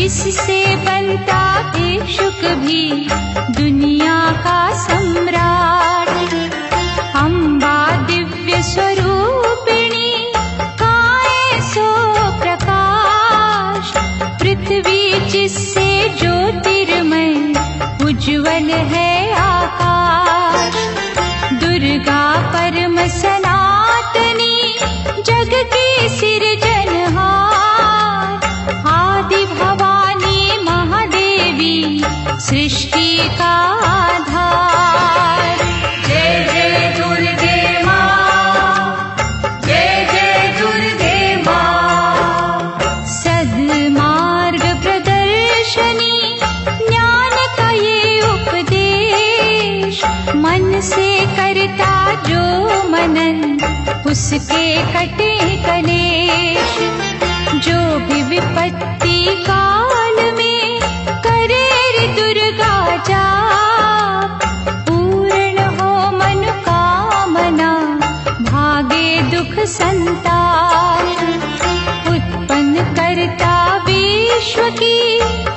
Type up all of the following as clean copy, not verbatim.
जिससे बनता इश्क भी दुनिया का सम्राट। अम्बा दिव्य स्वरूपिणी काए सो प्रकाश, पृथ्वी जिससे ज्योतिर्मय उज्ज्वल है आकाश। दुर्गा परम सनातनी जग की सिरजनहार, आदि भवानी महादेवी सृष्टि का आधार। जय जय दुर्गे माँ, जय जय दुर्गे माँ। सद्मार्ग प्रदर्शनी ज्ञान का ये उपदेश, मन से करता जो मनन उसके कटे कलेश। जो भी विपत्ति काल में करे रे दुर्गा जाप, पूर्ण हो मनोकामना भागे दुख संताप। उत्पन्न करता विश्व की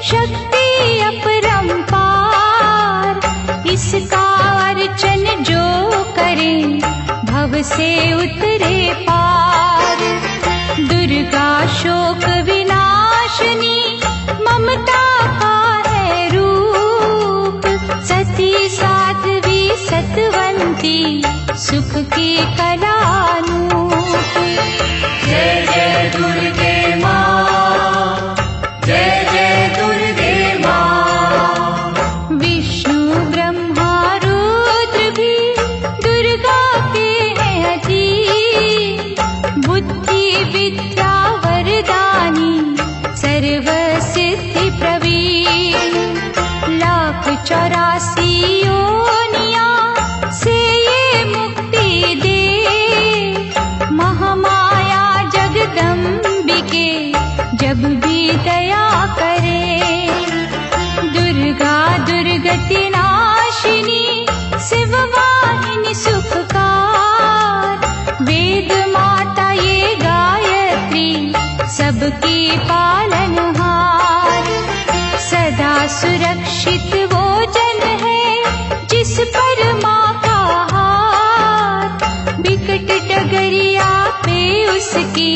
शक्ति अपरंपार, इसका अर्चन जो करे भव से उतरे पार। दुर्गा शोक विनाशिनी ममता का है रूप, सती साध्वी सतवंती सुख की कलानूप। जय जय दुर्गे माँ, जय जय दुर्गे माँ। विष्णु ब्रह्मा रुद्र भी दुर्गा के हैं अधीन, बुद्धि विद्या वरदानी सर्व सिद्धि प्रवीण। 1,84 योनियां से ये मुक्ति दे, महामाया जगदम्बिके जब भी दया करे। दुर्गा दुर्गति नाशिनी शिववाहिनी सुखकार, वेद माता ये गायत्री सबकी पालनहार। सदा सुरक्षित वो जन है जिस पर माँ का हाथ, बिकट डगरिया पे उसकी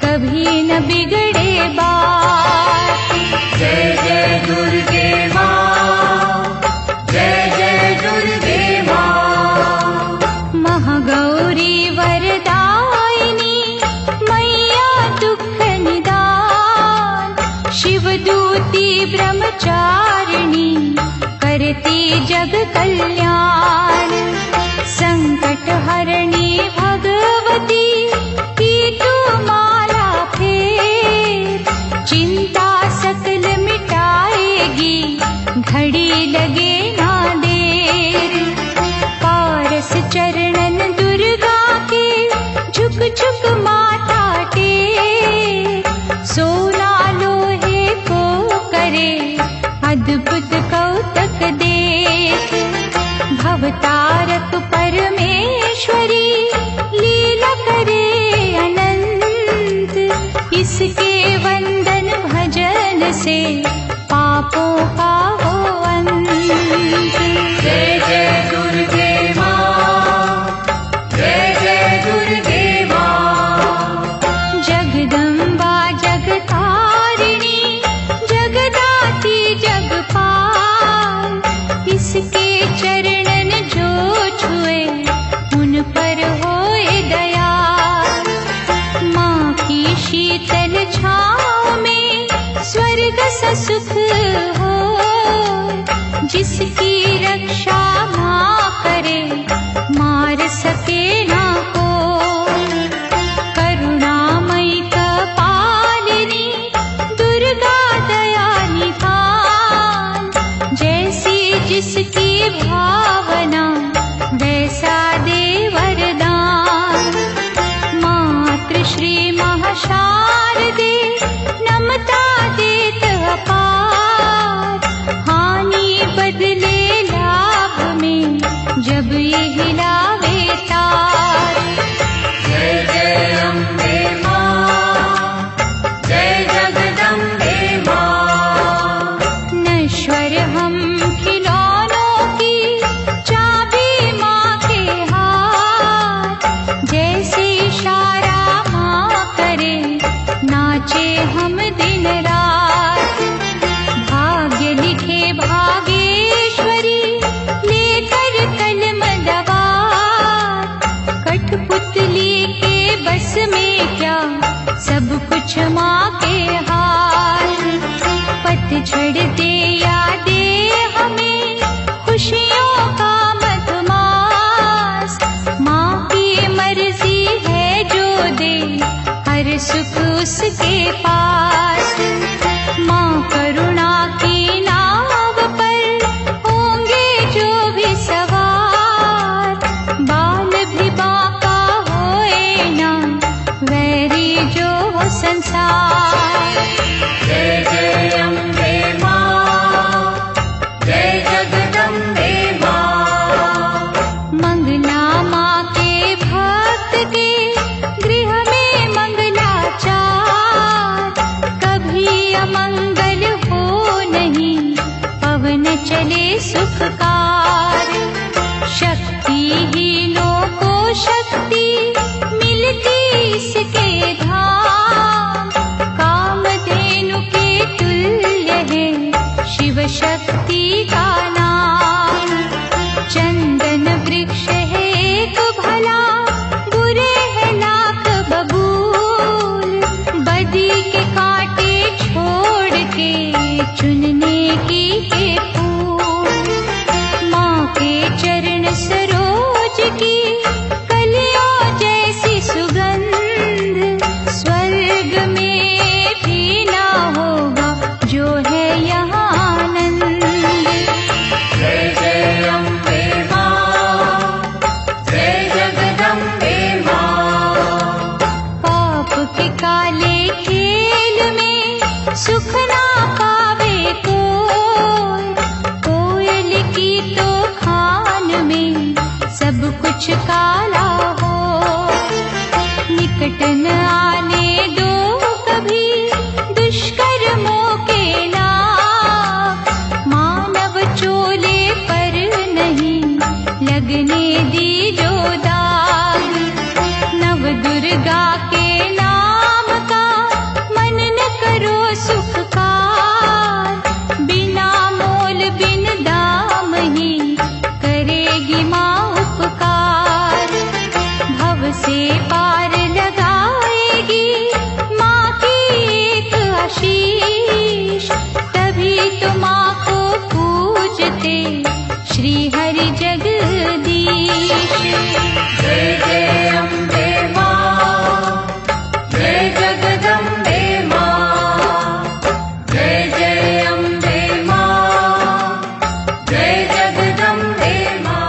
कभी न बिगड़े बात। जय जय दुर्गे माँ, जय जय दुर्गे माँ। महागौरी वरदायिनी मैया दुख निदान, शिवदूती ब्रह्मचारिणी करती जग कल्याण। संकट हरणी भगवती की तू माला फेर, चिंता सकल मिटाएगी घड़ी लगे ना देर। पारस चरणन दुर्गा के झुक झुक माथा टेक, सोना लोहे को करे अद्भुत कौतक देख। भवतारक परमेश्वरी लीला करे अनंत, इसके वंदन भजन से पापों का हो अंत। जय जय दुर्गे माँ, जय जय दुर्गे माँ। जगदम्बा जगतारिणी जगदाती जगपाल, इसके चरणन जो छुए उन पर होए दया। माँ की शीतल छाँव में स्वर्ग सा सुख हो, जिसकी रक्षा माँ करे मार सके ना को। करुणामयी कपालिनी दुर्गा दया निधान, जैसी जिसकी भावना वैसा दे वरदान। मातृ श्री महाशारदे नमता देत अपार, हानि बदले ईश्वर हम खिलौनों की चाबी माँ के हाथ, जैसे इशारा माँ करे नाचे हम दिन रात। भाग्य लिखे भागेश्वरी लेकर कलम दवात, कठपुतली के बस में क्या सब कुछ माँ के हाथ। पतझड़ दे या दे हमें खुशियों का मधुमास, माँ की मर्जी है जो दे हर सुख उसके पास। माँ करुणा की नाव पर होंगे जो भी सवार, बाल भी बांका होए ना वैरी जो हो संसार। जय जय अम्बे माँ, जय जगदम्बे माँ। मंगला माँ के भक्त के गृह में मंगलाचार, कभी अमंगल हो नहीं पवन चले सुखकार। शक्तिहीनों को शक्ति मिलती इसके धाम, कामधेनु के तुल्य है शिव शक्ति का नाम। चंदन वृक्ष है एक भला, बुरे है लाख बबूल, बदी के कांटे छोड़ के चुनने की के फूल। माँ के चरण सरोज की कलियों जैसी सुगंध, स्वर्ग में भी ना होगा जो है यहाँ आनंद। जय जय अम्बे माँ, जय जगदम्बे माँ। पाप के काले खेल में सुख ना पावे कोई, कोयल की तो खान में सब कुछ काला हो। निकट न आने दो कभी दुष्कर्मों के नाग, मानव चोले पर नहीं लगने दी जो दाग। नव दुर्गा के नाम का मन न करो सुखकार, बिना मोल बिन दाम ही करेगी माँ उपकार। भव से पार लगाएगी माँ की एक आशीष, तभी तो माँ को पूजते श्री हरि जगदीश। जय जय अम्बे माँ, जय जगदम्बे माँ। जय जय अम्बे माँ, जय जगदम्बे माँ।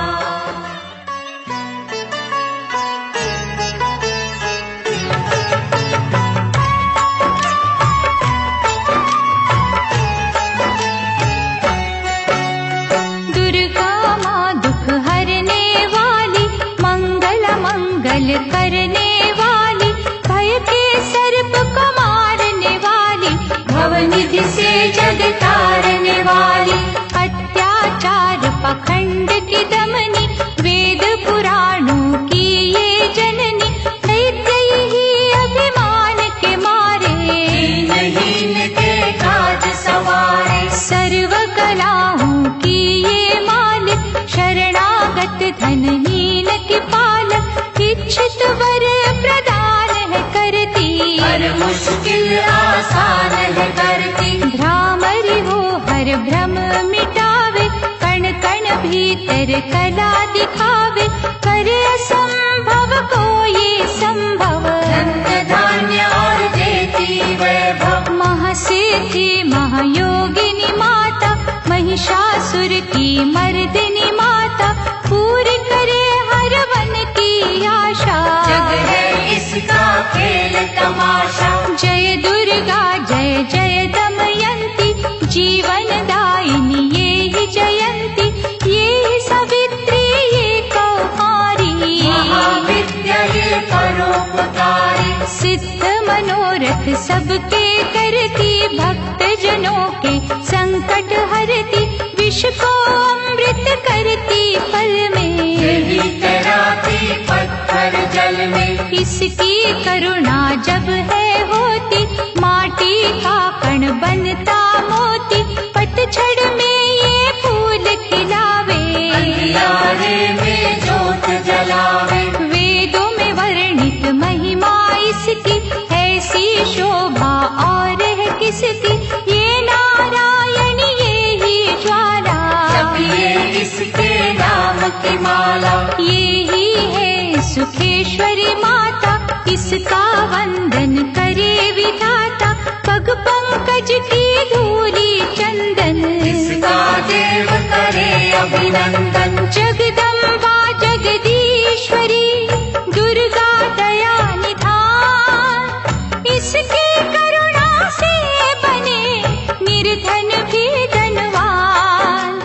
दुर्गा माँ दुख हरने वाली, मंगल मंगल करने वाली, भय के सर्प को मारने वाली, भवनिधि से जग तारने वाली, अत्याचार पखंड की दमनी, वेद पुराणों की ये जननी, दैत्य ही अभिमान के मारे, दीनहीन के काज सवारे, सर्व कलाओं की ये मालिक, शरणागत धनहीन की पालक, इच्छित वर प्रदान है करती, हर मुश्किल आसान है करती। भ्रामरी हो हर भ्रम मिटावे, कण कण भीतर कला दिखावे, करे असंभव को ये संभव, धन्य धान्य और देती वैभव। महासिद्धि महायोगिनी माता, महिषासुर की मर्दिनी माता, पूरी करे हर वन की आशा। जग है इसका खेल तमाशा। जय दुर्गा जय जय दमयंती, जीवन दायिनी ये ही जयंती, ये ही सावित्री ये कौमारी, महाविद्या ये परोपकारी। सिद्ध मनोरथ सबके करती, भक्त जनों के संग संकट हरती, विष को अमृत करती पल में। यही तैराती पत्थर जल में, इसकी करुणा जब है होती, माटी का कण बनता मोती। पतझड़ में ये फूल खिलावे, अंधियारे में जोत जलावे। वेदों में वर्णित महिमा इसकी, ऐसी शोभा और है किसकी। ये नारायण ये ही ज्वाला, जपिए इसके नाम की माला। ये ही है सुखेश्वरी माता, इसका वंदन करे विधाता। पग पंकज की धूली चंदन, इसका देव करे अभिनंदन। जगदम्बा जगदीश्वरी, दुर्गा दया निधान। इसकी करुणा से बने निर्धन भी धनवान।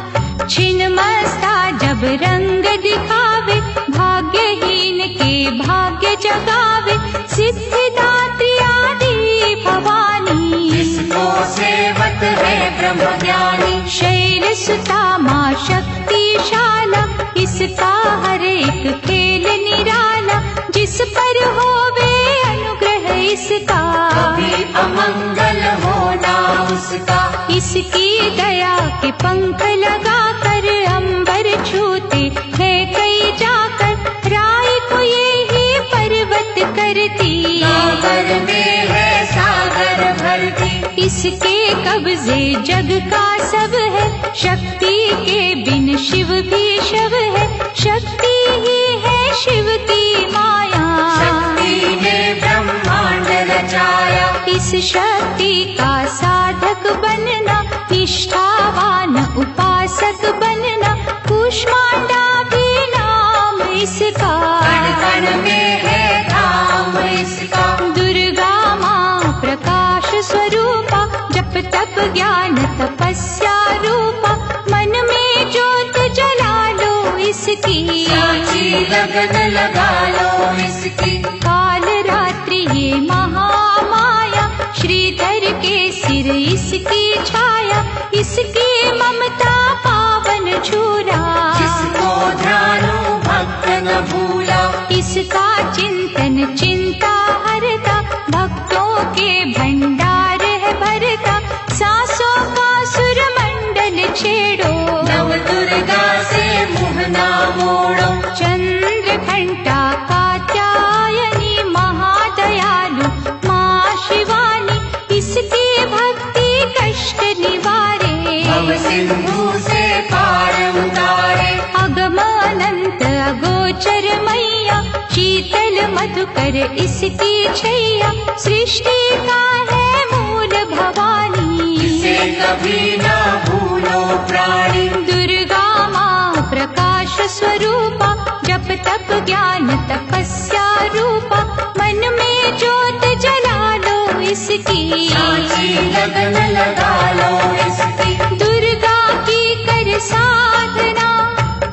छिन्नमस्ता जब रंग दिखावे, भाग्यहीन के भाग्य जगावे। सिद्धिदात्री आदि भवानी, इसको सेवत है ब्रह्म ज्ञानी। शैल सुता माँ शक्तिशाला, इसका हर एक खेल निराला। जिस पर होवे अनुग्रह इसका, कभी अमंगल होना उसका। इसकी दया के पंख लगाकर अंबर छूते हैं कई जाकर। राय को ये ही पर्वत करती, सागर में है सागर भरती। इसके कब्जे जग का सब है, शक्ति के बिन शिव भी शव है। शक्ति ही है शिव की माया, शक्ति ने ब्रह्मांड रचाया। इस शक्ति का साधक बनना, निष्ठावान उपासक बनना। कूष्मांडा भी नाम इसका, कण कण में है धाम इसका। दुर्गा माँ प्रकाश स्वरूपा, जप तप ज्ञान तपस्या रूपा। मन में ज्योत जला लो इसकी, साची लगन लगा लो इसकी। काल रात्रि ये महामाया, श्रीधर के सिर इसकी छाया। इसकी ममता पावन झूला, जिसको ध्यानु भक्त न भूला। इसका चिंतन चिंता हरता, भक्तों के भंडार है भरता। सांसों का सुर मंडल छेड़ो, नव दुर्गा से मुँह ना मोड़ो। चंद्र घंटा कात्यायनी, महादयालु माँ शिवानी। इसकी भक्ति कष्ट निवारे, भव सिंधु से पार उतारे। अगम अनंत अगोचर मैया, शीतल मधुकर इसकी छैया। सृष्टि का है मूल भवानी, इसे कभी ना भूलो प्राणी। दुर्गा माँ प्रकाश स्वरूपा, जप तप ज्ञान तपस्या रूपा। मन में ज्योत जला लो इसकी, साची लगन लगा लो इसकी। दुर्गा की कर साधना,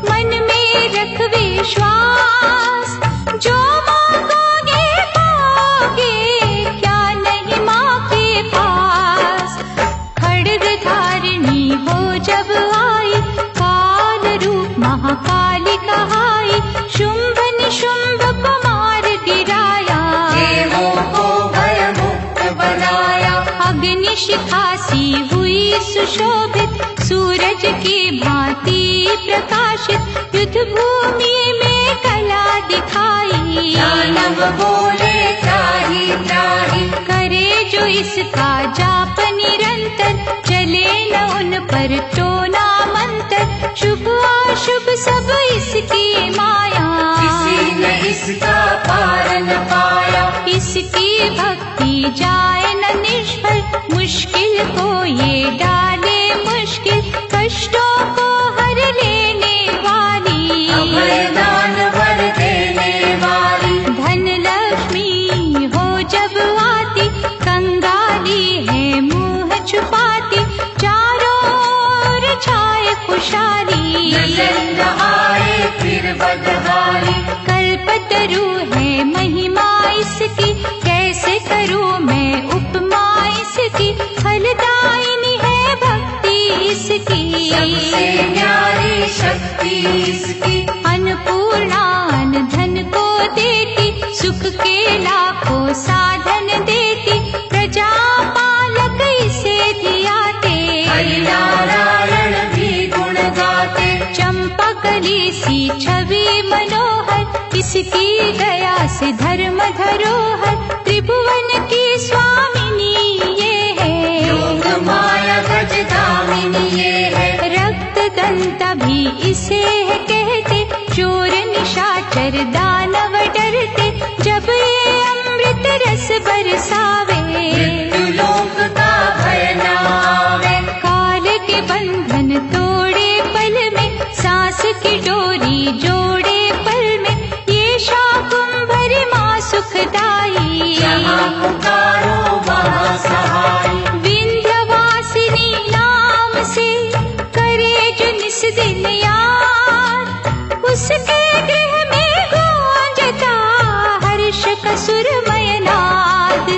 मन में रख विश्वास। जो मांगोगे पाओगे, क्या नहीं माँ के पास। खड्ग धारिणी हो जब आई, काल रूप महाकाली कहाई। शुंभ निशुंभ को मार गिराया, देवों को भय मुक्त बनाया। अग्नि शिखा सी हुई सुशोभित, सूरज की भांति प्रकाशित। युद्ध भूमि में कला दिखाई, दानव बोले त्राहि त्राहि। करे जो इसका जाप निरंतर, चले न उन पर टोना मंत्र। शुभ अशुभ सब इसकी माया, किसी ने इसका पार न पाया। इसकी भक्ति जाए न निष्फल, मुश्किल को ये डाले मुश्किल। कष्टों को हर लेने वाली, अभयदान वर देने वाली। धन लक्ष्मी हो जब आती, कंगाली है मुंह छुपाती। चारों ओर छाए खुशहाली, नजर न आए फिर बदहाली। कल्पतरु है महिमा इसकी, कैसे करूं मैं उपमा इसकी। फलदायिनी है भक्ति सबसे न्यारी शक्ति इसकी। अन्नपूर्णा अन्न धन को देती, सुख के लाखों साधन देती, प्रजा पालक इसे धियाते। हरि नारायण भी गुण गाते। चंपा कली सी छवि मनोहर, इसकी दया से धर्म धरोहर, त्रिभुवन की स्वामिनी ये है। योग माया गजगामिनी ये है। रक्त दंता भी इसे है कहते, चोर निशाचर दानव डरते, जब ये अमृत रस बरसावे। मृत्यु लोक का भय न आवे। काल के बंधन तोड़े पल में, सांस की डोरी जोड़े पल में, ये शाकुंभर माँ सुखदाई। जहाँ पुकारो वहाँ सहाय। विंध्यवासिनी नाम से करे जो निस दिन याद, उसके गृह में गूंजता हर्ष का सुरमय नाद।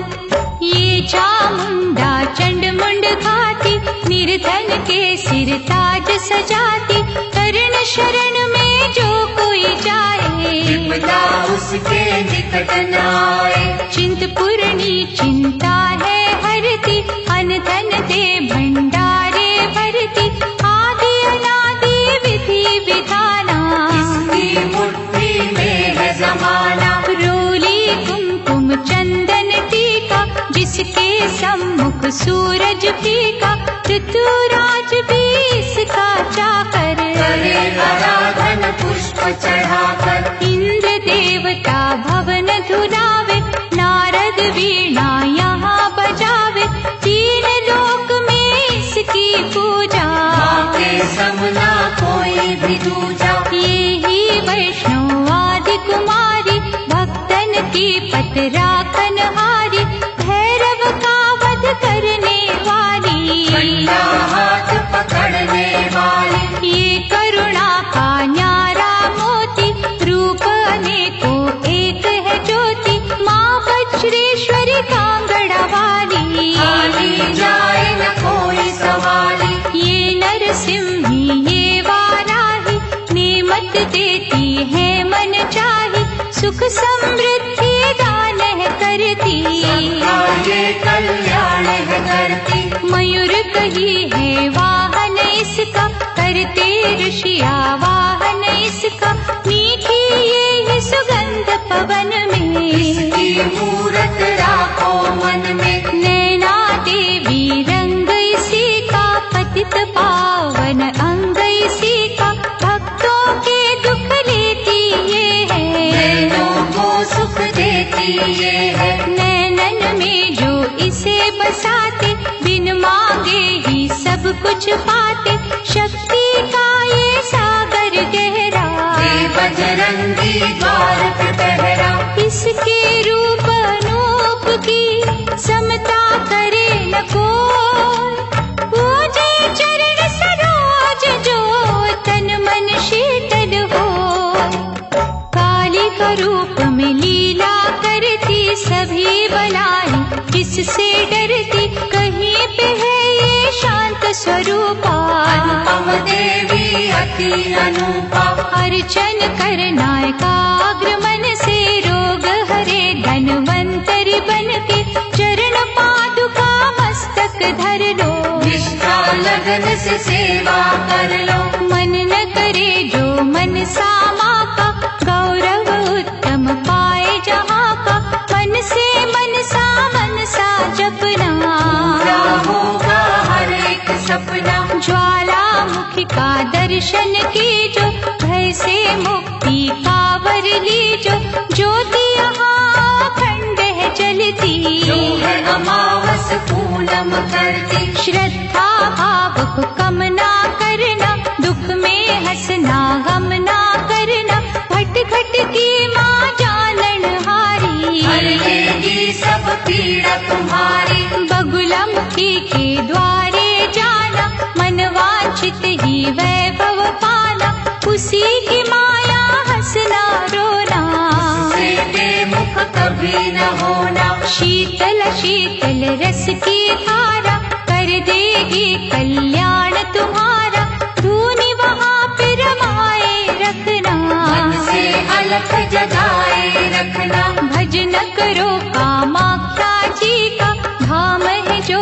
ये चामुंडा चंड मुंड घाती, निर्धन के सिर ताज सजाती, कर्ण शरण में जो कोई जाए, विपदा उसके निकट न आए। चिंतपूर्णी चिंता है हरती, अन्न धन दे भंडारे भरती, आदि अनादि विधि विधाना। इसकी मुट्ठी में है जमाना। रोली कुमकुम चंदन टीका, जिसके सम्मुख सूरज फीका, ऋतुराज भी इसका चाकर। करे आराधन पुष्प चढ़ाकर। इंद्र देवता भवन धुलावे, नारद वीणा यहाँ बजावे, तीन लोक में इसकी पूजा। माँ के समना कोई भी दूजा। ये ही वैष्णव आदि कुमारी, भक्तन की पत राखन हारी, भैरव का वध करने वाली। बंदा हाथ पकड़ने वाली। ये करुणा का न्यारा मोती, रूप अनेको एक है ज्योति, माँ वज्रेश्वरी कांगड़ा वाली। आली जाए न कोई सवाली। ये नरसिंही ये वाराही, नेमत देती है मन चाही, सुख समृद्धि दान है करती। सबका ये कल्याण है करती। मयूर कही है वाहन इसका, करते ऋषिया वाहन इसका, मीठी ये है सुगंध पवन में। इसकी मूरत राखो मन में। नैना देवी रंग इसी का, पतित पावन अंग इसी का, भक्तों के दुख लेती ये है। नैनों को सुख देती ये है। नैनन में जो इसे बसाते, बिन मांगे ही सब कुछ पाते, शक्ति का ये सागर गहरा। ये बजरंगी द्वार पे पहरा। इसके रूप अनूप की समता करे न कोई, पूजे चरण सरोज जो तन मन शीतल हो। काली का रूप में लीला करती, सभी बनाई जिससे डरती, कहीं पे है ये शांत स्वरूपा। अनुपम देवी अति अनुपा। अर्चन करना एकाग्र मन से, रोग हरे धनवंतरी बन के, चरण पादुका मस्तक धर लो। निष्ठा लगन से सेवा कर लो। मन न करे जो मन सामा का, गौरव उत्तम पाए जहाँ का, मन से मनसा जपना। पूरा होगा हर एक सपना। ज्वालामुखी का दर्शन कीजो, भय से मुक्ति का वर लीजो, ज्योति यहाँ अखंड है जलती। जो है अमावस पूनम करती। श्रद्धा भाव को कम ना करना, दुख में हंसना गम ना करना, भट घट की माँ जानन हारी। हर लेगी सब पीड़ा तुम्हारी। बगुला मुखी के द्वारे जाना, मन वांछित ही वैभव पाना, उसी की माया हंसना रोना। उससे बेमुख कभी न होना। शीतल शीतल रस की धारा, कर देगी कल्याण तुम्हारा। अलख जगाए रखना। भजन करो कामाख्या जी का, धाम है जो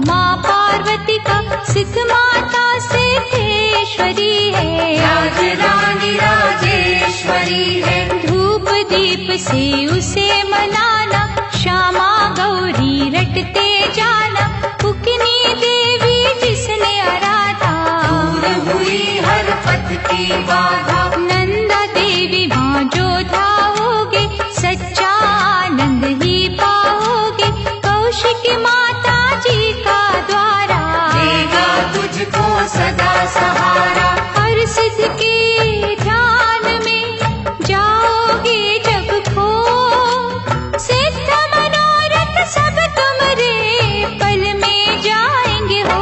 माँ पार्वती का। सिद्ध माता सिद्धेश्वरी है, राज रानी राजेश्वरी है। धूप दीप से उसे मनाना, श्यामा गौरी रटते जाना। उकनी देवी जिसने आराधा, दूर हुई हर पथ की बाधा। नंदा देवी वहाँ जो धाओगे, सच्चा आनंद ही पाओगे। कौशिकी माता जी का द्वारा, देगा तुझको सदा सहारा। हर सिद्ध के ध्यान में जाओगे जब खो। सिद्ध मनोरथ सब तुम्हारे पल में जाएंगे हो।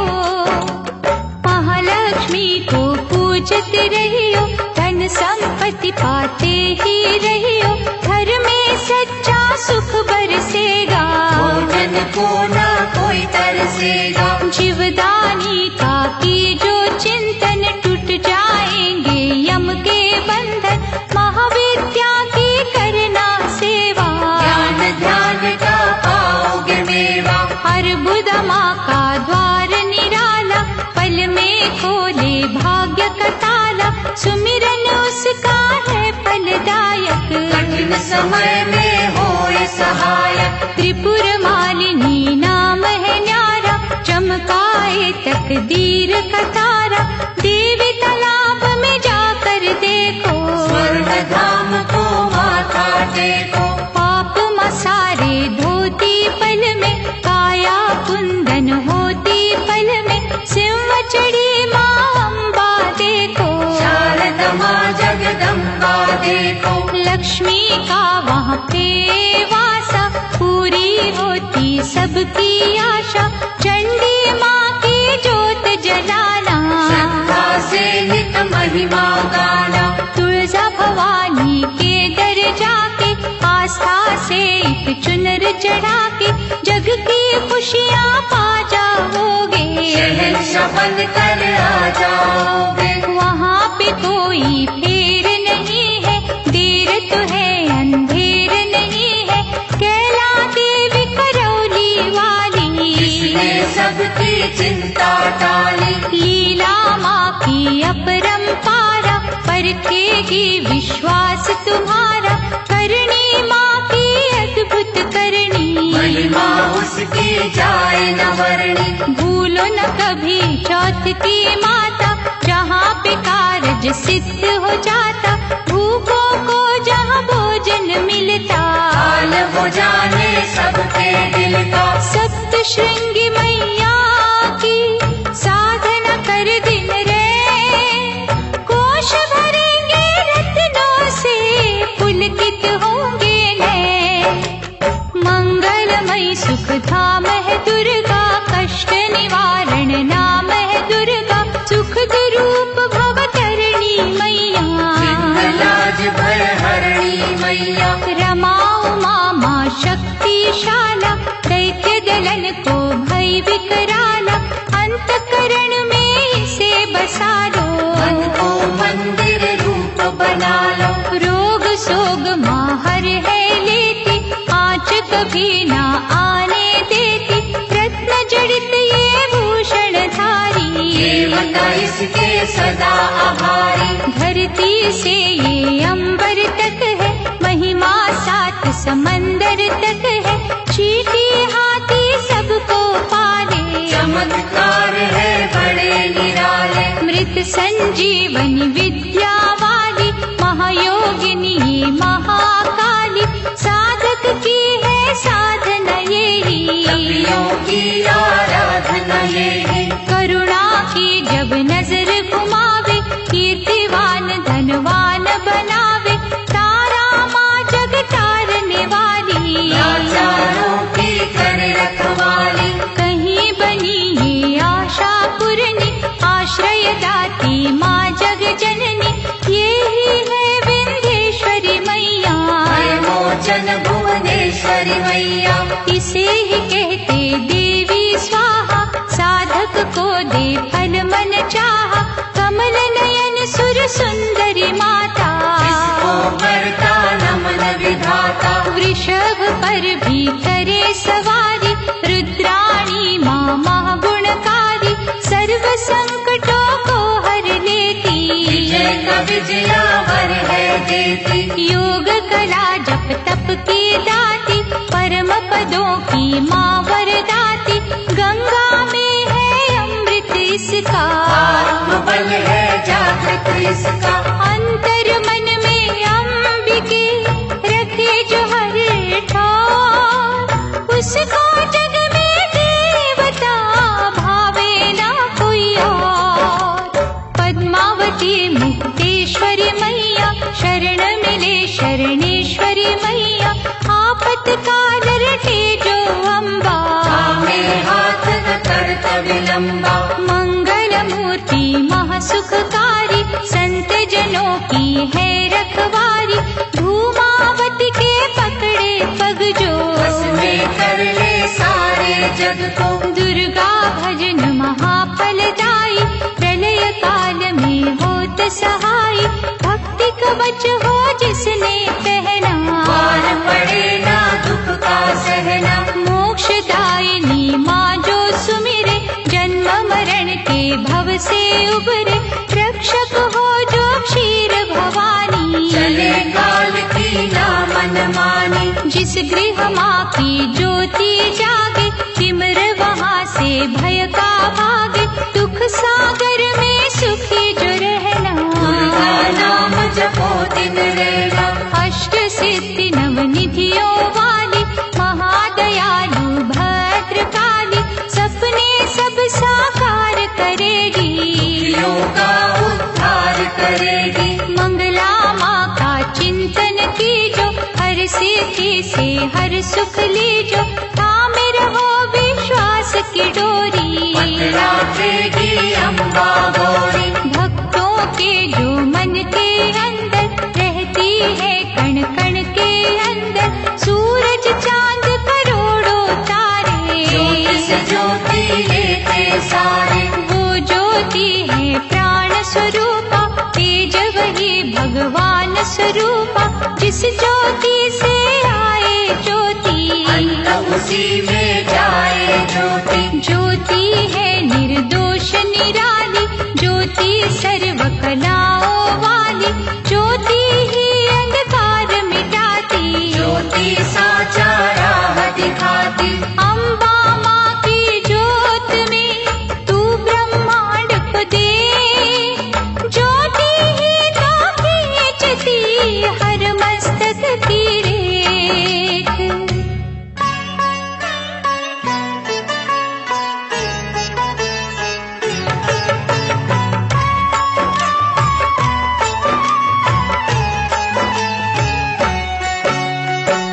महालक्ष्मी को पूजते रहियो, धन संपत्ति पाते ही रहियो। घर में सच्चा सुख बरसेगा, भोजन को न कोई तरसेगा। जीवदानी का की जो चिंतन, टूट जाएंगे यम के बंधन। महाविद्या की करना सेवा, ज्ञान ध्यान का पाओगे मेवा। हर बुध माँ का द्वार निराला, पल में खोले भाग्य का ताला। सुमिरन उसका है फलदायक, कठिन समय में होए सहायक। त्रिपुर मालिनी नाम है न्यारा, चमकाए तकदीर का तारा। देवी तालाब में जाकर देखो, स्वर्ण धाम को माथा टेको। पाप मसारे धोती पल में, काया कुंदन होती पल में। सिंह चढ़ी माँ अम्बा देखो, शारदा माँ जगदम्बा देखो। लक्ष्मी का वहाँ पे वासा, पूरी होती सबकी आशा। चंडी माँ की जोत जलाना, श्रद्धा से नित महिमा गाना। तुलजा भवानी के दर जाके, आस्था से एक चुनर चढ़ा के। जग की खुशियाँ पा जाओगे, शहंशाह बन कर आ जाओगे। वहाँ पे कोई फेर नहीं है, देर तो है अंधेर नहीं है। कैला देवी करौली वाली, इसने सबकी चिंता टाली। लीला माँ की अपरंपारा, परखेगी विश्वास तुम्हारा। करनी माँ की अद्भुत करनी, महिमा उसकी जाए न वर्णी। भूलो न कभी चौथ की माता, जहाँ पे कारज सिद्ध हो जाता। भूखों को जहाँ भोजन मिलता, हाल वो जाने सबके दिल का। सप्त श्रृंगी मैया की साधना कर दिन रे। कोश भरेंगे रत्नों से, पुलकित होंगे नए। मंगलमयी सुख धाम है दुर्गा, कष्ट निवारण नाम है दुर्गा। सुख रूप भवतरणी मैया, लाज भय हरणी मैया। रमा उमा माँ शक्तिशाला, दैत्य दलन को भय विकराला। अंतकरण में इसे बसा लो, मन को मंदिर रूप बना लो। रोग सोग माँ हर है लेती, आँच कभी ना आने देती। रत्न जड़ित ये भूषण धारी, देवता इसके सदा आभारी। धरती से ये अंबर तक है, महिमा सात समंदर तक है। चीटी हाथी सबको पाले, चमत्कार है बड़े निराले। मृत संजीवनी विद्या वाली, महायोगिनी ये महाकाली। साधक की है साधना यही, कपियों की आराधना यही। करुणा की जब नजर घुमावे, कीर्तिवान धनवान बनावे। तारा माँ जग तारने वाली, लाचारों की कर रखवाली। कहीं बनी ये आशा पूरनी, आश्रय दाती माँ जग जननी। ये ही है विंध्येश्वरी मैया, मोचन भुवनेश्वरी मैया। इसे ही कहते देवी स्वाहा। साधक को दे फल मन चाहा, कमल नयन सुर सुंदरी माता। इसको करता सवारी, रुद्राणी माँ महागुणकारी, सर्व संकटों को हर लेती, विजय का विजयावर है देती। योग कला जप तप की दाती, परम पदों की माँ वरदाती, गंगा में है अमृत इसका, आत्मबल है जागृत इसका। अंतर मन में अंबिके रखे जो हर ठार, उसको जग में देवता भावे ना कोई और। पद्मावती मुक्तेश्वरी मैया, शरण मिले शरणेश्वरी मैया, आपत्काल रटे जो अम्बा, थामे हाथ न करता विलंबा। मंगल मूर्ति महासुखकारी, संत जनों की है रखवारी, धूमावती के पकड़े पग जो, बस में कर ले सारे जग को। दुर्गा भजन महाफलदायी, प्रलय काल में होत सहाय, भक्ति कवच हो जिसने पहना, पार पड़े ना दुख का सहना। मोक्षदायिनी माँ जो सुमिरे, जन्म मरण के भव से उबरे, रक्षक हो जो क्षीर भवानी, चले काल की ना मनमानी। जिस गृह माँ की ज्योति जागे, तिमिर वहाँ से भय का भागे, दुख सागर में सुखी जो रहना, दुर्गा नाम जपो दिन रहना। अष्ट सिद्धि नवनिधियों वाली, महादयालु भद्रकाली, सपने सब साकार करेगी, दुखियों का उद्धार करेगी। मंगला माँ का चिंतन कीजो, हर सिद्धि से हर सुख लीजो, थामे रहो विश्वास की डोरी, पकड़ाएगी अम्बा गौरी। भक्तों के जो मन के अंदर रहती है, कण कण के अंदर, सूरज चांद करोड़ों तारे, ज्योति से ज्योति लेते सारे। वो ज्योति है प्राण स्वरूपा, तेज वही भगवान स्वरूपा, जिस ज्योति से आए ज्योति, अंत उसी में जाए ज्योति। ज्योति है निर्दोष निराली, ज्योति सर्व कलाओं वाली, ज्योति ही अंधकार मिटाती, ज्योति साचा राह दिखाती। अम्बा माँ की ज्योत में तू ब्रह्मांड को दे, ज्योति ही तो खींचती हर मस्तक की रेख।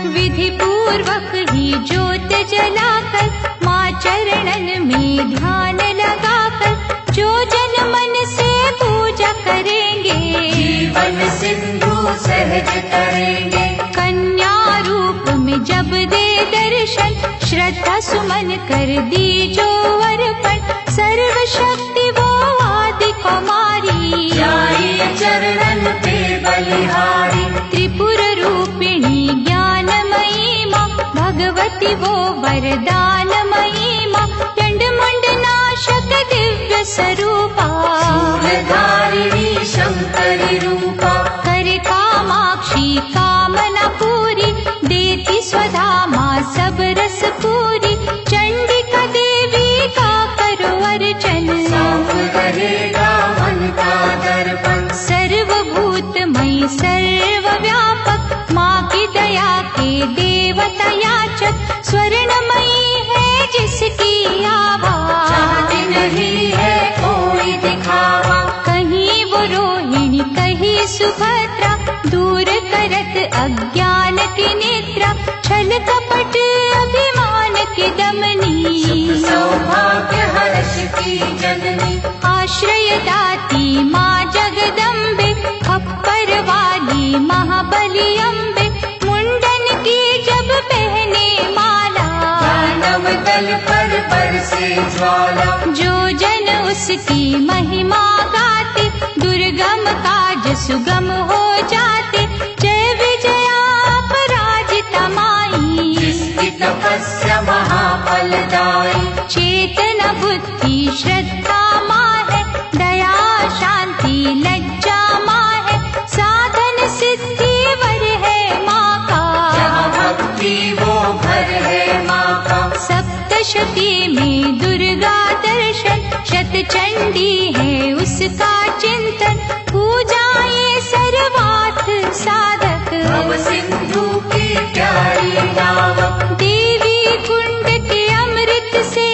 विधि पूर्वक ही ज्योत जलाकर, माँ चरणन में ध्यान लगाकर, जो जन मन से पूजा करेंगे, जीवन सिंधु सहज करेंगे। कन्या रूप में जब दे दर्शन, श्रद्धा सुमन कर दी जो अर्पण, सर्व शक्ति वो आदि कुमारी, जाइए चरणन पे बलिहारी। त्रिपुर रूपिणी ज्ञानमयी माँ, भगवती वो वरदानमयी माँ, चंड मुंड नाशक दिव्य स्वरूपा, सूर्यधारिणी शंकरी रूपा। करे कामाक्षी कामना पूरी, देती स्वधा माँ सब रस पूरी, चंडिका देवी का करो अर्चन, साफ रहेगा मन का दर्पण। सर्वभूतमयी सर्वव्यापक, माँ की दया के देवता याचक, स्वर्णमयी है जिसकी आभा, चाहती नहीं है कोई दिखावा। कहीं वो रोहिणी कहीं सुभद्रा, दूर करत अज्ञान की निद्रा, छल कपट अभिमान की दमनी, सुख सौभाग्य हर्ष की जननी। आश्रय दाती माँ जगदम्बे, खप्पर वाली महाबली अम्बे, मुंडन की जब पहने माला, दानव दल पर बरसे ज्वाला। जो जन उसकी महिमा गाते, दुर्गम काज सुगम हो जाते, जय विजया अपराजिता माई, जिसकी तपस्या महाफलदायी। चेतना बुद्धि श्रद्धा माँ है, दया शांति लज्जा माँ है, साधन सिद्धि वर है माँ का। जहाँ भक्ति वो घर है माँ का। सप्तशती में दुर्गा दर्शन, शतचंडी है उसका चिंतन, पूजा ये सर्वार्थ साधक। भव सिंधु की प्यारी नावक। देवी कुंड के अमृत से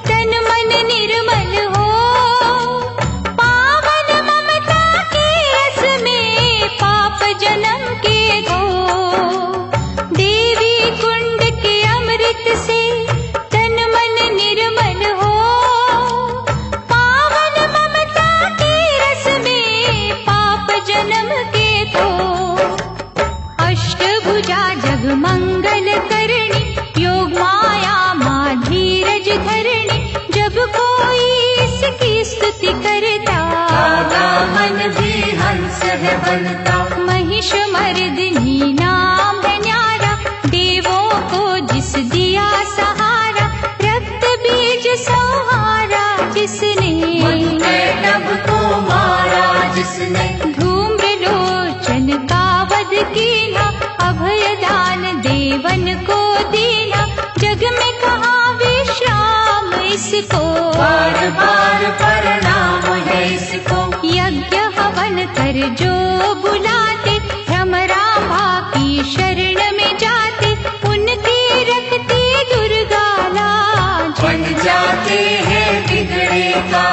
तन मन निर्मल हो, पावन ममता के रस में पाप जन्म के धो। देवी कुंड के अमृत से तन मन निर्मल हो, पावन ममता के रस में पाप जन्म के धो। अष्टभुजा जगमंगल करणी, योग माया माँ धीरज धरणी, जब कोई इसकी स्तुति करता, दादा मन भी हंस है बनता। महिष मर्दिनी नाम है न्यारा, देवों को जिस दिया सहारा, रक्त बीज संहारा जिसने, तब को मारा जिसने। धूम्र लोचन का वध कीना, अभय दान देवन को दीना, जग में कहाँ विश्राम इसको। बार बार प्रणाम है इसको। यज्ञ हवन कर जो बुलाते, भ्रमरांभा की शरण में जाते, उनकी रखती दुर्गा लाज। बन जाते हैं बिगड़े का।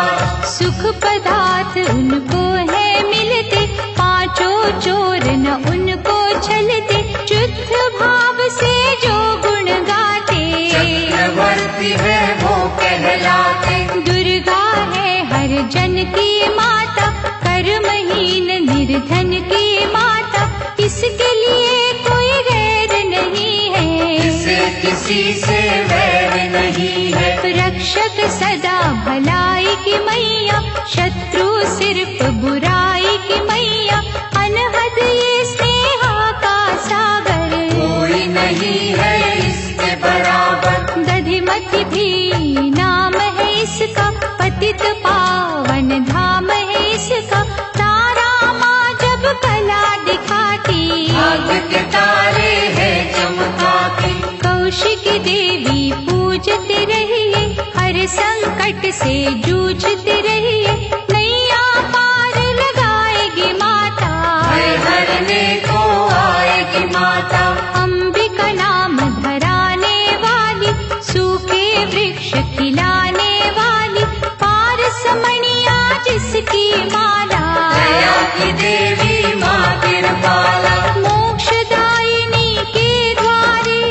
सुख पदार्थ उनको है मिलते, पांचों चोर न उनको छलते, शुद्ध भाव से जो गुण गाते, चक्रवर्ती है वो कहलाते। दुर्गा है हर जन की माता, कर्महीन निर्धन की माता, इसके लिए कोई गैर नहीं है, इसे किसी से वैर नहीं है। रक्षक सदा भलाई की मैया, शत्रु सिर्फ बुराई की मैया, अनहद ये स्नेहा का सागर, कोई नहीं है इसके बराबर। दधिमति भी नाम है इसका, पतित पावन धाम है इसका, तारा माँ जब कला दिखाती, भाग के तारे हैं चमकाती। कौशिकी देवी पूजते रहिए, हर संकट से जूझते रहिए, नैया पार लगाएगी माता, भय हरने को आएगी माता। अंबिका नाम धराने वाली, सूखे वृक्ष खिलाने वाली, पारसमणिया जिसकी माला, दया की देवी माँ कृपाला। मोक्षदायिनी के द्वारे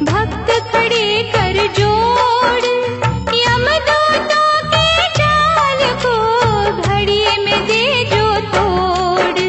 भक्त खड़े कर जोड़, यमदूतों के जाल को घड़ी में दे जो तोड़।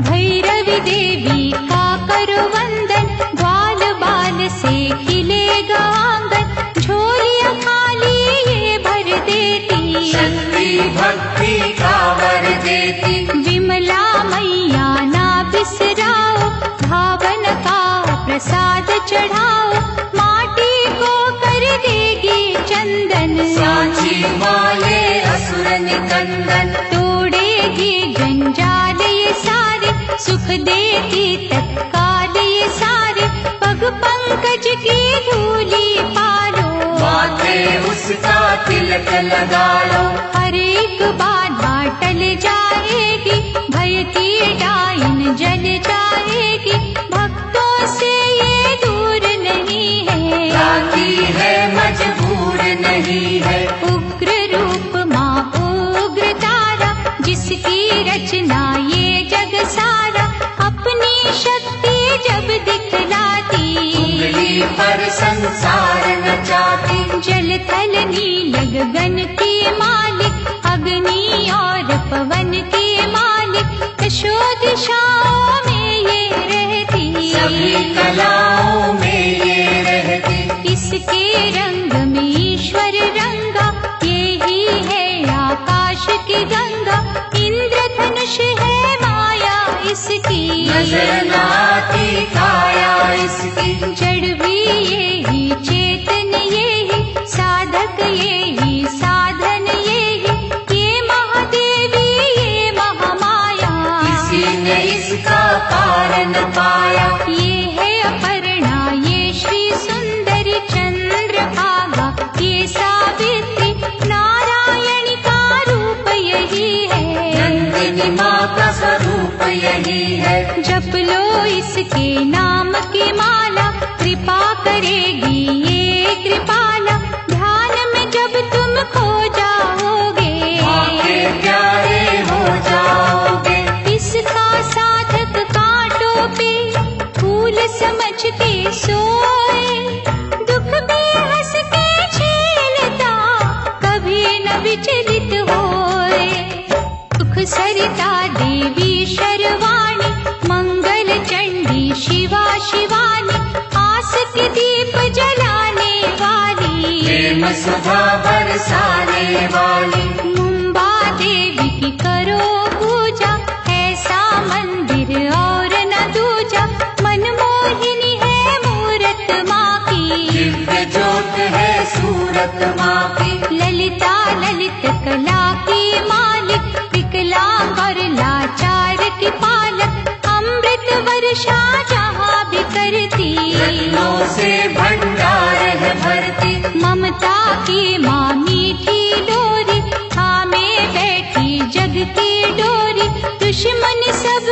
भैरवी देवी का करो वंदन, ग्वाल बाल से खिलेगा आंगन, झोलियां खाली ये भर देती, शक्ति भक्ति का वर देती। विमला मैया ना बिसराओ, भावन का प्रसाद चढ़ाओ, माटी को कर देगी चंदन, सांची माले असुर निकंदन। तोड़ेगी जंजाल ये सारे, सुख देगी तत्काल ये सारे, पग पंकज की धूली पालो, माथे उसका तिलक लगा लो। हर एक बाधा टल जाएगी, भय की डाइन जल जाएगी, भक्तों से ये दूर नहीं है, राखी है मजबूर नहीं है। उग्र रूप माँ उग्र तारा, जिसकी रचना ये जग सारा, अपनी शक्ति जब दिखलाती, उंगली पर संसार नचाती। जल थल नील गगन की मालिक, अग्नि और पवन की मालिक, दशो दिशाओं में ये रहती, सभी कलाओं में ये रहती। इसके रंग में ईश्वर रंगा, ये ही है आकाश की गंगा, इंद्रधनुष है माया इसकी, नजर न आती काया इसकी। जड़ भी ये ही चेतन न पाया। ये है अपर्णा, ये श्री सुंदरी चंद्रभागा, ये सावित्री नारायणी का रूप यही है। नंदिनी माँ का स्वरूप यही है। जप लो इसके नाम की माला, कृपा करेगी ये कृपाला। ध्यान में जब तुम खो जाओगे, माँ के प्यारे हो जाओगे। इसका साधक कांटों पे फूल समझ के सोए, दुख भी हंस के झेलता, कभी न विचलित होए। सुख सरिता देवी शर्वाणी, मंगल चंडी शिवा शिवानी, आस के दीप जलाने वाली, प्रेम सुधा बरसाने वाली। मुंबा देवी की करो पूजा, ऐसा मंदिर और न दूजा। मनमोहिनी है मूरत माँ की, दिव्य ज्योत है सूरत माँ की। ललिता ललित कला की मालिक, विकलांग और लाचार की पालक। अमृत वर्षा जहाँ भी करती, रत्नों से भंडार है भरती। ममता की माँ मीठी डोरी, थामे बैठी जग की डोरी। दुश्मन सब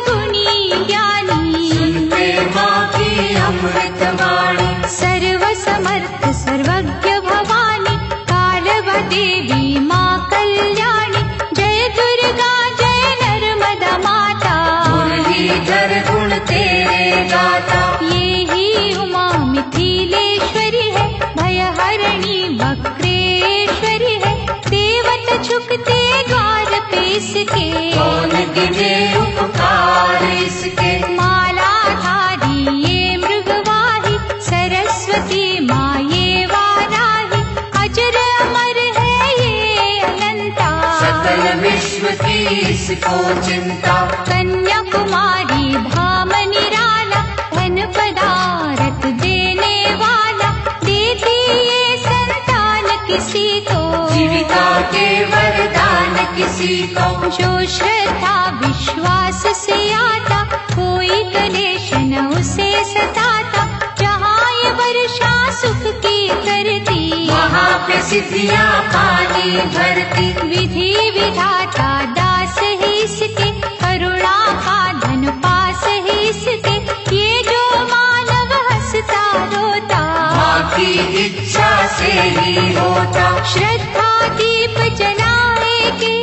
गुणी ज्ञानी, सुनते माँ की अमृत वाणी। सर्व समर्थ सर्वज्ञ भवानी, कालभा देवी माँ कल्याणी। जय दुर्गा जय नर्मदा माता, मुरलीधर गुण तेरे गाता। ये ही उमा मिथिलेश्वरी है, भयहरणी वक्रेश्वरी है। देवता झुकते द्वार पे इसके, कौन गिने उपकार इसके। मालाधारी ये मृगवाही, सरस्वती माँ ये वाराही। अजर अमर है ये अनंता, सकल विश्व की इसको चिंता। कन्याकुमारी धाम निराला, धन पदारथ देने वाला। देती ये संतान किसी को, जीविका के वरदान किसी को। जो श्रद्धा विश्वास से आता, कोई क्लेश न उसे सताता। जहाँ ये वर्षा सुख की करती, वहाँ पे सिद्धियाँ पानी भरती। विधि विधाता दास है इसके, करुणा का धन पास है इसके। ये जो मानव हंसता रोता, माँ की इच्छा से ही होता। श्रद्धा दीप जलाएगी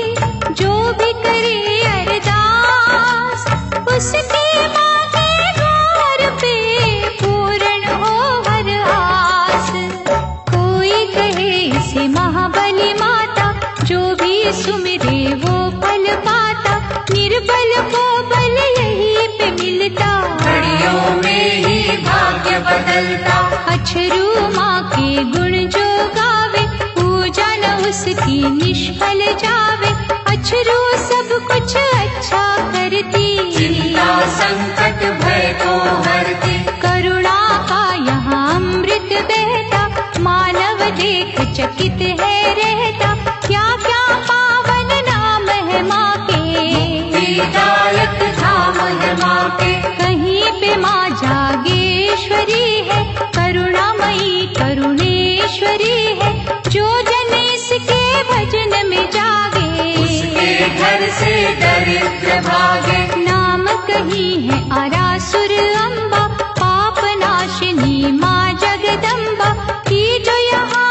जो भी करे अरदास, उसकी माँ के द्वार पे पूर्ण हो हर आस। कोई कहे इसे महाबली माता, जो भी सुमिरे वो फल पाता। निर्बल को बल यही पे मिलता, घड़ियों में ही भाग्य बदलता। अछरू माँ के गुण जो गावे, पूजा न उसकी निष्फल जावे। अछरू सब कुछ अच्छा करती, चिंता संकट भय को हरती। करुणा का यहाँ अमृत बहता, मानव देख चकित है रहता। क्या क्या पावन नाम है माँ के, मुक्तिदायक धाम है माँ के। कहीं पे माँ जागेश्वरी है, करुणामयी करुणेश्वरी है। जो जन इसके भजन में जागे, उसके घर से दरिद्र भागे। नाम कहीं है आरासुर अम्बा, पाप नाशिनी माँ जगदम्बा। की जो यहाँ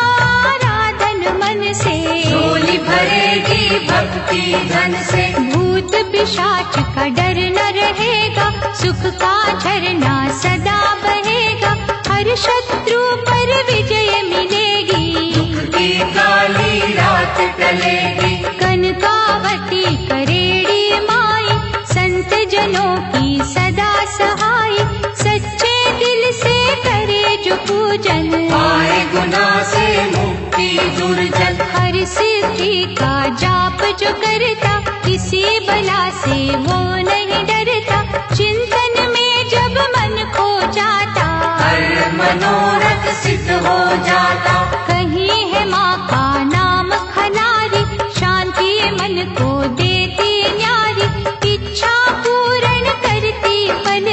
आराधन मन से, झोली भरेगी भक्ति धन से। भूत पिशाच का डर न रहेगा, सुख का झरना सदा बहेगा। हर शत्रु पर विजय मिलेगी, की काली रात टलेगी। कनकावती करेड़ी माई, संत जनों की सदा सहाय। सच्चे दिल से करे जो पूजन, पाए गुनाह से मुक्ति दुर्जन। हर सिद्धि का जाप जो करता, किसी बला से वो नहीं डरता। चिंतन में जब मन खो जाता, हर मनोरथ सिद्ध हो जाता। कहीं है माँ का नाम खनारी, शांति मन को देती न्यारी। इच्छा पूर्ण करती पल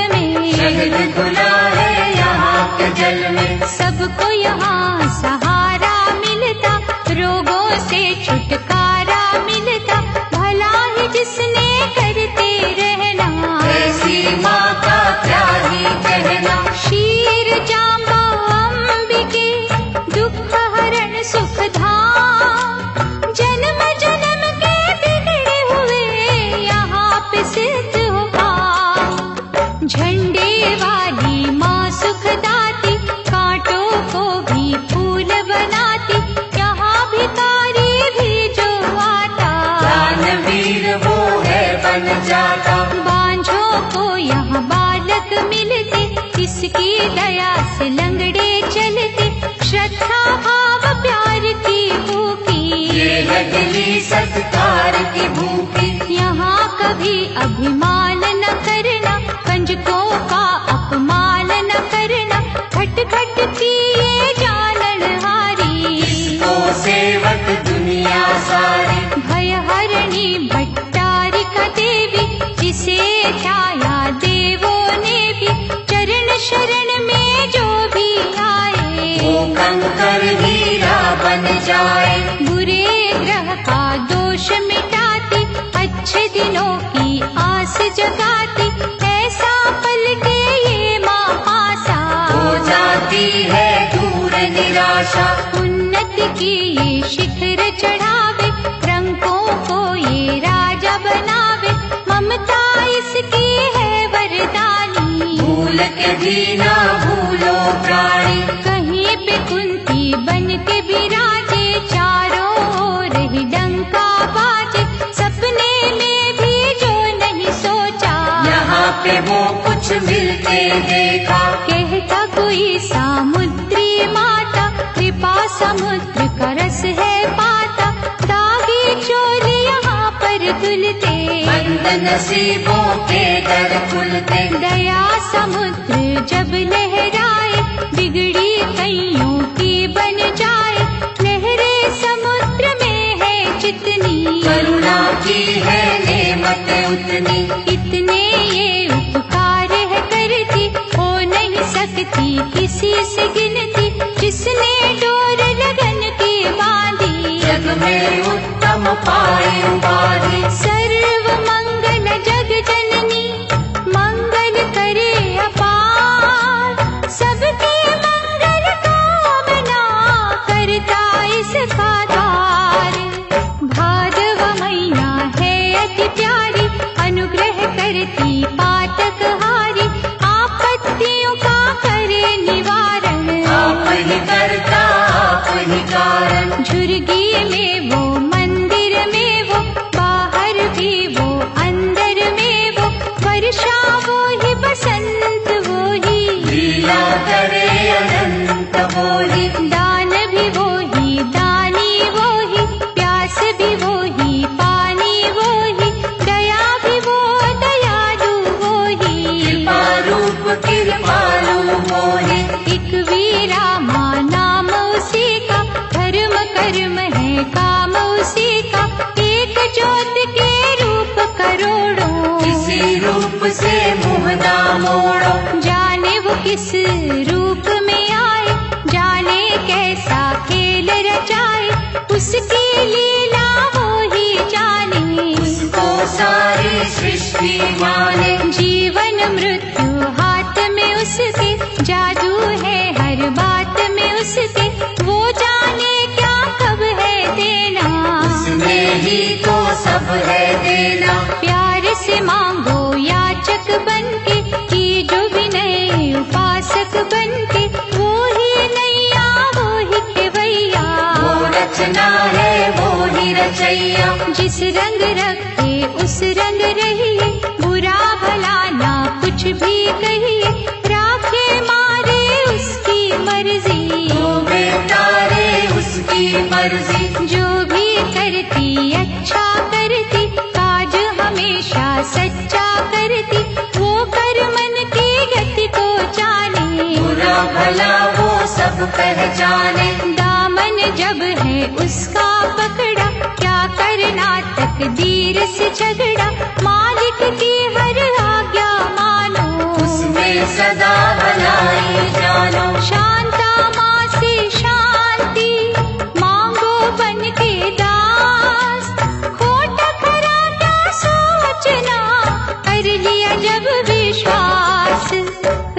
बन जाता। बांझों को यहाँ बालक मिलते, इसकी दया से लंगड़े चलते। श्रद्धा भाव प्यार की भूखी, ये है दिली सत्कार की भूखी। यहाँ कभी अभिमान न करना, कंजकों का अपमान न करना। खट खट की ये जाननहारी, इसको सेवक दुनिया सारी। भय हरणी भट्टारिका देवी, जिसे ध्याया देवों ने भी। चरण शरण में जो भी आए, वो कंकर हीरा बन जाए। बुरे ग्रह का दोष मिटाती, अच्छे दिनों की आस जगाती। ऐसा पलटे ये महासा, हो जाती है दूर निराशा। उन्नति की ये शिखर चढ़ावे, रंगों को ये राजा बनावे। ममता इसकी है वरदानी, भूल के भी ना भूलो प्राणी। कहीं पे कुंती बन के विराजे, चारों ओर ही डंका बाजे। सपने में भी जो नहीं सोचा, यहाँ पे वो कुछ मिलके देखा। कहता कोई सामुद्री माता, कृपा समुद्र का रस है पाता। दागी चोली यहाँ पर धुलते, बंद नसीबों के दर खुलते। दया समुद्र जब लहराए, बिगड़ी कईयों की बन जाए। लहरें समुद्र में है जितनी, करुणा की है नेमत उतनी। इतने ये उपकार है करती, हो नहीं सकती किसी से गिनती। जिसने डोर लगन की बांधी, जग में उत्तम पाए उपाधि। सर्व मंगल जग जननी, मंगल करे अपार। सबके मंगल कामना, करता इसका द्वार। भादव मैया है अति प्यारी, अनुग्रह करती पातक हारी। आपत्तियों का करे निवारण, आप ही करता आप ही कारण। झुर्गी में वो मंदिर में वो, बाहर भी वो अंदर में वो। वर्षा वो ही बसंत वो ही, लीला करे अनंत वो ही। दान भी वो ही दानी वो ही, प्यास भी वो ही पानी वो ही। दया भी वो दयालु वो ही, कृपा रूप कृपालु वो ही। एक वीरा माँ नाम उसी का, धर्म कर्म है काम उसी का। एक ज्योत के रूप करोड़ों, किसी रूप से मुहदा मोड़ो। जाने वो किस रूप में आए, जाने कैसा खेल रचाए। उसकी लीला वो ही जाने, उसको सारी सृष्टि माने। जीवन मृत्यु हाथ में उसके, जादू है हर बात में उसके। वो जाने क्या कब है देना, उसमें ही तो सब है देना। प्यार से मांगो याचक बनके, की जो विनय उपासक बनके। वो ही नैया वो ही खेवैया, वो रचना है वो ही रचैया। जिस रंग रखे उस रंग रहिए, बुरा भला ना कुछ भी कहिए। राखे मारे उसकी मर्जी, वो बेतारे उसकी मर्जी। जो भी करती अच्छा करती, काज हमेशा सच्चा करती। वो कर मन की गति को जाने, बुरा भला वो सब पहचाने। दामन जब है उसका पकड़ा, क्या करना तकदीर से झगड़ा। मालिक की हर आज्ञा मानो, उसमें सदा भलाई जानो। शांता माँ से शांति मांगो बन के दास। खोटा खरा क्या सोचना, कर लिया जब विश्वास।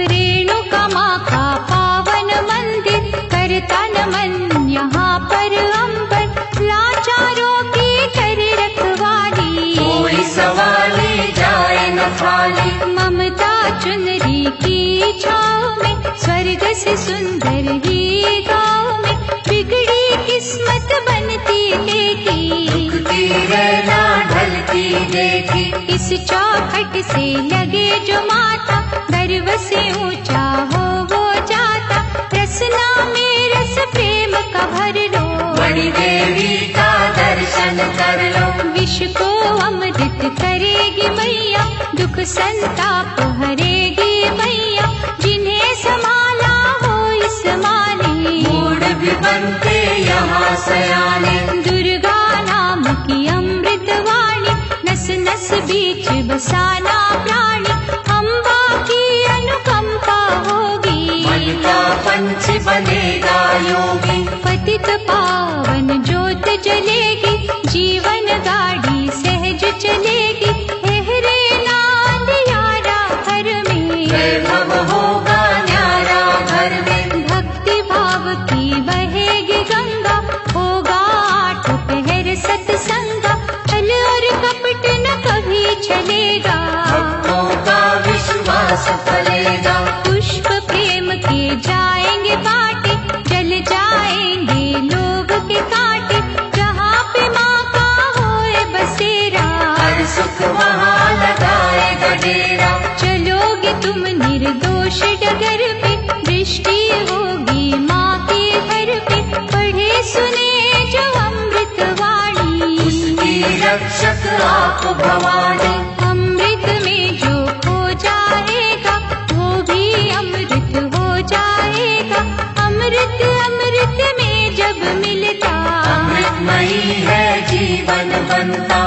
रेणुका माँ का पावन मंदिर, करता नमन यहाँ पर अंबर। लाचारों की करे रखवाली, कोई सवाली जाए न खाली। ममता चुनरी की छाँव में, स्वर्ग से सुंदर ही गाँव में। बिगड़ी किस्मत बनती लेकी, रुकती है ना ढलती देखी। इस चौखट से लगे जो माता, गर्व से ऊंचा हो वो जाता। रसना में रस प्रेम का भर लो, बड़ी देवी का दर्शन कर लो। विश्व को अमृत करेगी मैया, दुख संताप हरेगी मैया। जिन्हें संभाला हो इस माने, मूड भी बनते यहाँ सयाने। दुर्गा नाम की अमृत वाणी, नस नस बीच बसाना प्राणी। अम्बा की अनुकंपा होगी, मन का पंछी बनेगा योगी। पतित पावन ज्योत जलेगी, जीवन गाड़ी सहज चलेगी। एहरे नाद यारा घर में, वैभव होगा न्यारा घर में। भक्ति भाव की बहेगी गंगा, होगा आठ पहर सत्संगा। छल और कपट न कभी चलेगा, भक्तों का विश्वास फलेगा। पुष्प प्रेम के जाएंगे बाटे, जल जाएंगे लोग के कांटे। जहाँ पे माँ का होए बसेरा, हर सुख वहाँ लगाएगा डेरा। चलोगे तुम निर्दोष डगर पे, दृष्टि होगी माँ के घर पे। पढ़े सुने जो अमृत वाणी, उसकी रक्षक आप भवानी। अमृत में जो खो जाएगा, वो भी अमृत हो जाएगा। अमृत अमृत में जब मिलता, अमृतमयी है जीवन बनता।